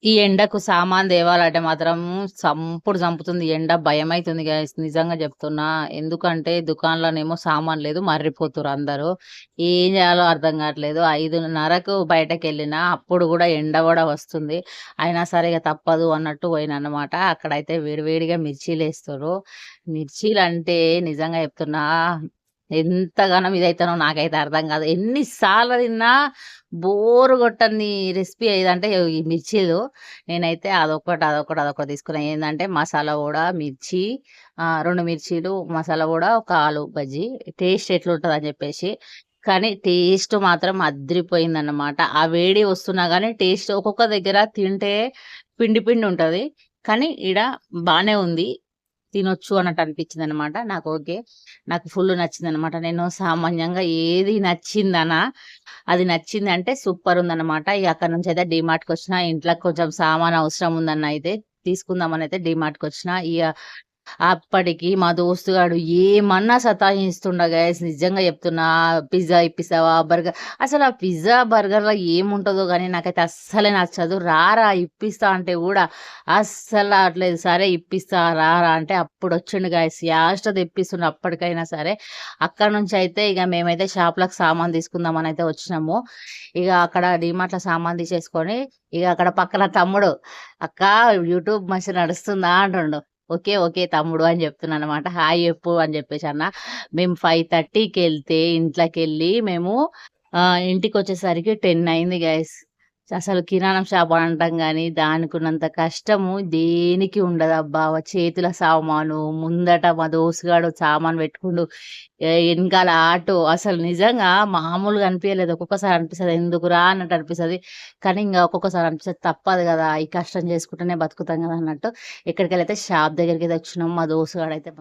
ఈ ఎండకు సామాను తేవాలంటే మాత్రం సంపుడు సంపుతుంది ఎండ. భయమైతుంది గైస్. నిజంగా చెప్తున్నా. ఎందుకంటే దుకాణంలోనేమో సామాను లేదు. మర్రిపోతుర్రు అందరూ. ఏం చేయాలో అర్థం కావట్లేదు. 5:30కు బయటకెళ్ళినా అప్పుడు కూడా ఎండ కూడా వస్తుంది. అయినా సరే ఇగ తప్పదు అన్నట్టు పోయినన్నమాట. అక్కడైతే వేడివేడిగా మిర్చీలేస్తుర్రు. మిర్చీలంటే నిజంగా చెప్తున్నా ఎంతగానం ఇదైతానో నాకైతే అర్థం కాదు. ఎన్ని సార్లు తిన్నా బోర్ కొట్టని రెసిపీ ఏదంటే ఈ మిర్చీలు. నేనైతే అదొకటి తీసుకున్నా. ఏందంటే మసాలా వడ, మిర్చి 2 మిర్చీలు, మసాలా వడ, ఒక ఆలు బజ్జీ. టేస్ట్ ఎట్లుంటదని చెప్పేసి. కానీ టేస్ట్ మాత్రం అద్దిరిపోయిందన్నమాట. ఆ వేడి వస్తున్నా గానీ టేస్ట్ ఒక్కొక్క దగ్గర తింటే పిండి పిండి ఉంటది. కానీ ఈడ బానే ఉంది. తినొచ్చు అన్నట్టు అనిపించిందనమాట. నాకు ఓకే. నాకు ఫుల్లు నచ్చిందనమాట. నేను సామాన్యంగా ఏది నచ్చిందనా, అది నచ్చిందంటే సూపరుందనమాట. ఇగ అక్కడి నుంచయితే డీమార్ట్‌కొచ్చిన. ఇంట్లోకి కొంచెం సామాను అవసరం ఉందనయితే తీసుకుందామనయితే డీమార్ట్‌కొచ్చిన. ఇగ అప్పటికి మా దోస్తుగాడు ఏమన్నా సతాయిస్తుండ గైస్. నిజంగా చెప్తున్నా. పిజ్జా ఇప్పిస్తావా? అసలు ఆ పిజ్జా, బర్గర్‌లో ఏముంటదో గానీ నాకైతే అస్సలే నచ్చదు. రారా ఇప్పిస్తా అంటే గూడా అస్సలు రావట్లేదు. సరే ఇప్పిస్తా రారా అంటే అప్పుడొచ్చిండు గైస్. యాష్ట తెప్పిస్తుండు అప్పటికైనా సరే. అక్కడి నుంచయితే ఇగ మేమైతే షాప్‌లోకి సామాను తీసుకుందామనయితే వచ్చినాము. ఇగ అక్కడ డీమార్ట్‌లో సామాను తీసేసుకొని ఇగ అక్కడ పక్కన తమ్ముడు, "అక్కా యూట్యూబ్ మంచిగా నడుస్తుందా?" అంటుండు. ఓకే. ఓకే తమ్ముడు అని చెప్తున్నాననమాట. హాయ్ చెప్పు అని చెప్పేసన్న. మేము 5:30కెళ్తే ఇంట్లోకెళ్ళి మేము ఇంటికొచ్చేసరికి 10 అయింది గైస్. అసలు కిరాణం షాప్ అంటాం గానీ, దానికున్నంత కష్టము దేనికి ఉండదబ్బా! చేతుల సామాను, ముందట మా దోస్తుగాడు సామాను పెట్టుకుండు. ఎనకాల ఆటో అసలు నిజంగా మామూలుగా అనిపియలేదు. ఒక్కొక్కసారి అనిపిస్తది ఎందుకురా అన్నట్టు అనిపిస్తది. కానీ ఇంగ ఒక్కొక్కసారి అనిపిస్తది తప్పదు గదా! ఈ కష్టం చేసుకుంటూనే బతుకుతాం గదా! అన్నట్టు. ఇక్కడికెళ్ళైతే షాప్ దగ్గరికైతే వచ్చినాం. మా దోస్తుగాడైతే